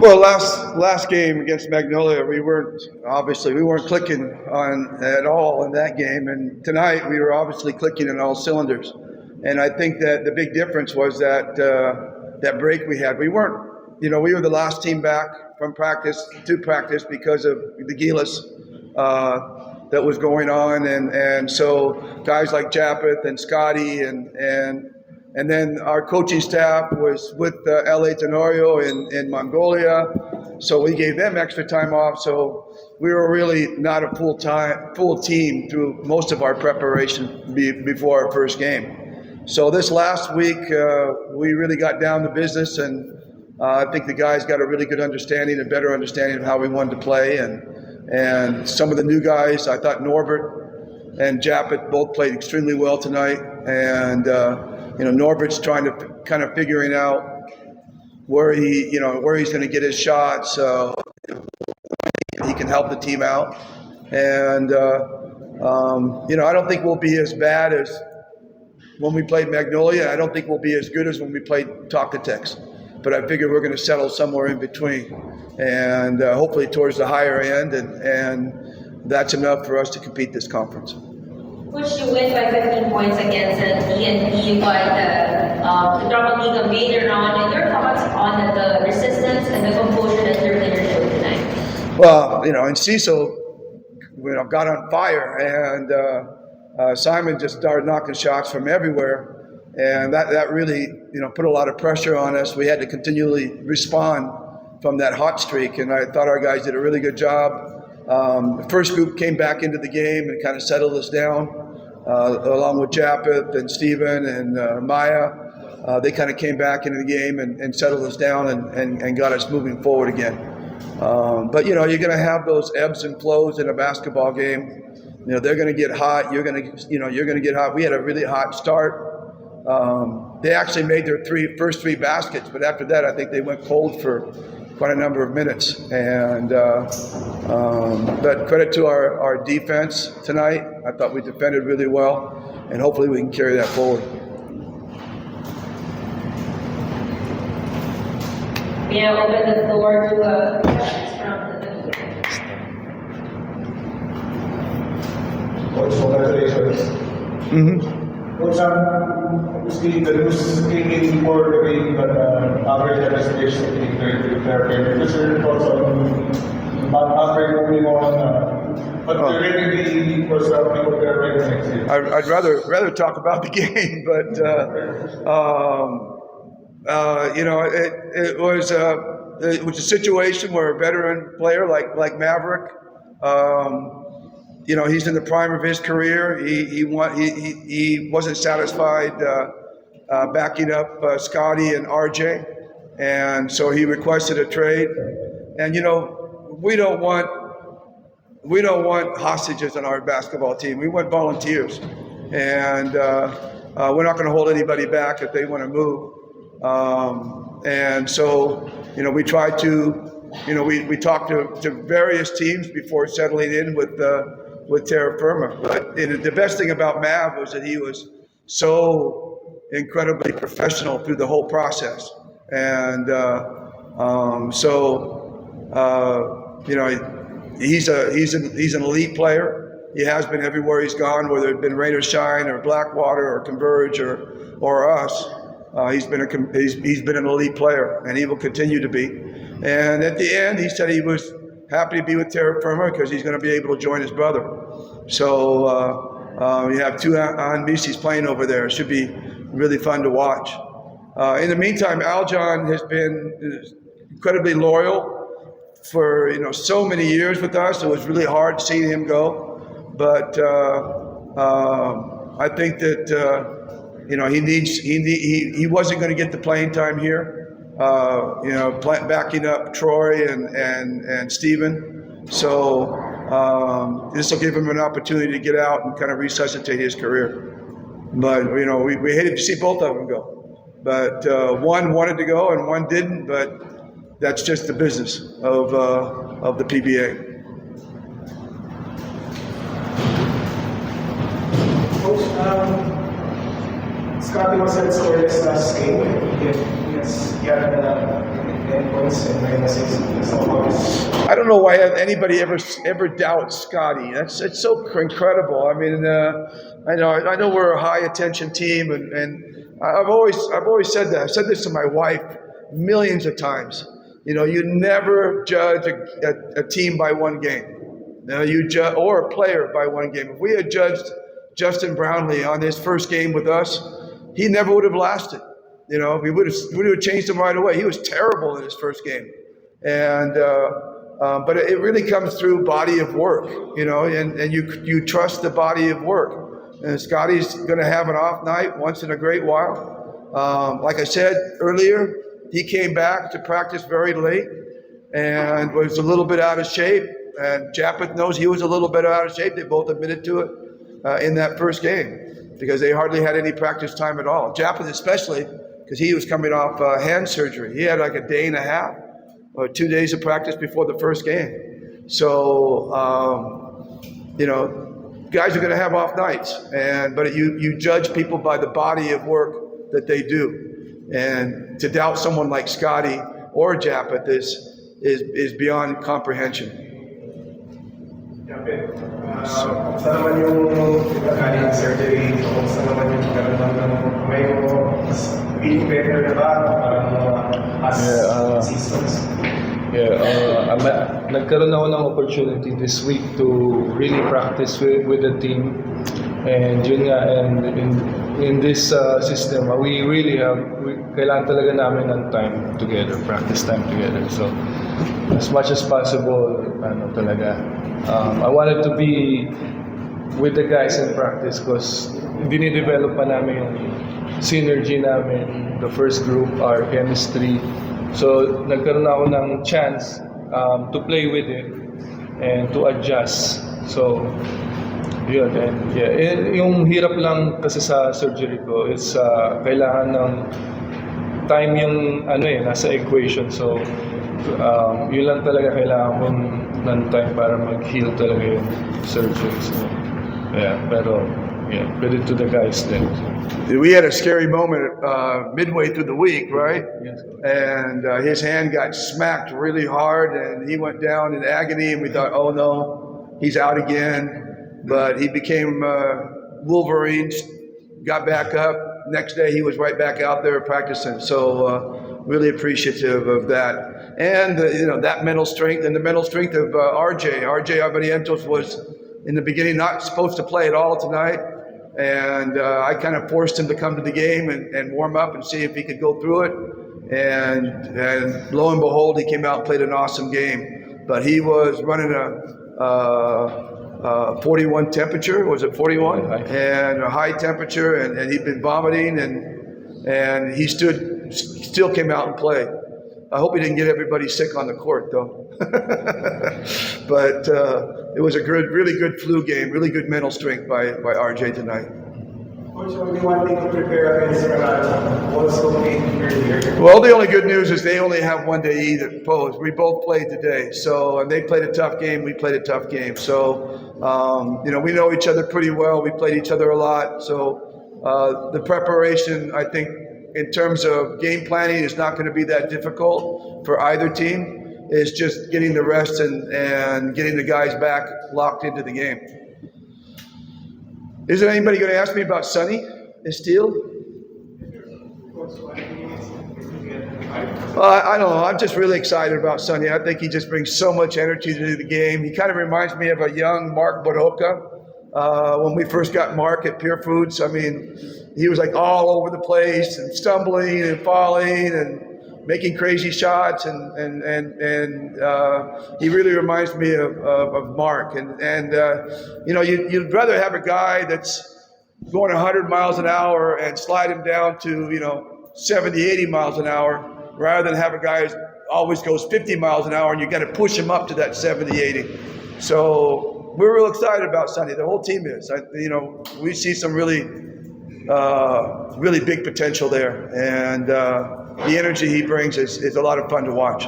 Well, last game against Magnolia, we weren't clicking on at all in that game, and tonight we were obviously clicking in all cylinders. And I think that the big difference was that that break we had. We weren't, we were the last team back from practice to practice because of the Gilas that was going on, and so guys like Japeth and Scotty and then our coaching staff was with L.A. Tenorio in Mongolia, so we gave them extra time off. So we were really not a full team through most of our preparation before our first game. So this last week, we really got down to business, and I think the guys got a really good understanding, a better understanding of how we wanted to play. And some of the new guys, I thought Norbert and Japeth both played extremely well tonight. And Norbert's trying to kind of figuring out where he's going to get his shots. So he can help the team out. And I don't think we'll be as bad as when we played Magnolia. I don't think we'll be as good as when we played Talkatex. But I figure we're going to settle somewhere in between, and hopefully towards the higher end, and that's enough for us to compete this conference. Coach, you win by 15 points against TNT, but the Drama League made round. And your thoughts on the resistance and the composure that your players showed tonight? Well, and Cecil, got on fire, and Simon just started knocking shots from everywhere. And that really, put a lot of pressure on us. We had to continually respond from that hot streak, and I thought our guys did a really good job. The first group came back into the game and kind of settled us down, along with Japeth and Steven and Maya. They kind of came back into the game and settled us down and got us moving forward again. But you're going to have those ebbs and flows in a basketball game. They're going to get hot. You're going to get hot. We had a really hot start. They actually made their first three baskets, but after that, I think they went cold for quite a number of minutes. And but credit to our defense tonight. I thought we defended really well, and hopefully we can carry that forward. We now open the floor to questions from the Coach, congratulations. Mm-hmm. Coach, obviously the news came in before the game that average administration being very fair game. Just your thoughts on average moving on, but really for some people fair game next year. I'd rather talk about the game, but it was a situation where a veteran player like Maverick. He's in the prime of his career. He wasn't satisfied backing up Scotty and RJ, and so he requested a trade. And we don't want hostages on our basketball team. We want volunteers, and we're not going to hold anybody back if they want to move. And so we tried to we talked to various teams before settling in with Terra Firma. But the best thing about Mav was that he was so incredibly professional through the whole process. And he's an elite player. He has been everywhere he's gone, whether it's been rain or shine or Blackwater or Converge or us. He's been an elite player, and he will continue to be. And at the end, he said he was happy to be with Terra Firma because he's going to be able to join his brother. So you have two Anbisis playing over there. It should be really fun to watch. In the meantime, Aljon has been incredibly loyal for so many years with us. It was really hard seeing him go, but I think that he wasn't going to get the playing time here. Backing up Troy and Steven. So this will give him an opportunity to get out and kind of resuscitate his career. But we hated to see both of them go. But one wanted to go and one didn't. But that's just the business of the PBA. Coach, Scotty was at Squares last game. He had points and ngayon na-6. I don't know why anybody ever doubts Scotty. It's so incredible. I mean, I know we're a high attention team, and I've always said that. I've said this to my wife millions of times. You never judge a team by one game. You judge or a player by one game. If we had judged Justin Brownlee on his first game with us, he never would have lasted. We would have changed him right away. He was terrible in his first game, and but it really comes through body of work, and you trust the body of work. And Scotty's going to have an off night once in a great while. Like I said earlier, he came back to practice very late and was a little bit out of shape. And Japeth knows he was a little bit out of shape. They both admitted to it in that first game because they hardly had any practice time at all. Japeth especially, because he was coming off hand surgery. He had like a day and a half or 2 days of practice before the first game. So, guys are going to have off nights, but you judge people by the body of work that they do. And to doubt someone like Scotty or Japeth is beyond comprehension. Kumusta naman yung galing surgery? Kumusta naman yung pagkaroon ng kamay mo? Mas feeling better na ba? Parang past seasons? Nagkaroon ako ng opportunity this week to really practice with the team. And yun nga, and in this system, we kailangan talaga namin ng time together, practice time together. So, as much as possible, I wanted to be with the guys in practice because dinidevelop pa namin yung synergy namin, the first group, our chemistry. So, nagkaroon ako ng chance to play with it and to adjust. So, yun. And yung hirap lang kasi sa surgery ko is kailangan ng time yung nasa equation. So, yun lang talaga kailangan ko ng time para mag-heal talaga yung surgery. So, credit to the guys then. We had a scary moment midway through the week, right? Yes. And his hand got smacked really hard, and he went down in agony, and we thought, oh no, he's out again. But he became Wolverine, got back up. Next day, he was right back out there practicing. So really appreciative of that. And, that mental strength and the mental strength of RJ. RJ Abarientos was, in the beginning, not supposed to play at all tonight. And I kind of forced him to come to the game and warm up and see if he could go through it. And lo and behold, he came out and played an awesome game. But he was running a 41 temperature, was it 41? And a high temperature, and he'd been vomiting, and he still came out and played. I hope he didn't get everybody sick on the court, though. But it was a really good flu game, really good mental strength by RJ tonight. Coach, only one thing to prepare against also played earlier. Well, the only good news is they only have one day eat at Pose. We both played today, and they played a tough game. We played a tough game. So, we know each other pretty well. We played each other a lot. So, the preparation, I think, in terms of game planning, is not going to be that difficult for either team. It's just getting the rest and getting the guys back locked into the game. Isn't anybody going to ask me about Sonny Steele? I don't know. I'm just really excited about Sonny. I think he just brings so much energy to the game. He kind of reminds me of a young Mark Baroka. When we first got Mark at Pure Foods, I mean, he was like all over the place and stumbling and falling and making crazy shots, and he really reminds me of Mark. And you'd rather have a guy that's going 100 miles an hour and slide him down to 70, 80 miles an hour, rather than have a guy who always goes 50 miles an hour and you got to push him up to that 70, 80. So we're real excited about Sonny. The whole team is. We see some really big potential there, and the energy he brings is a lot of fun to watch.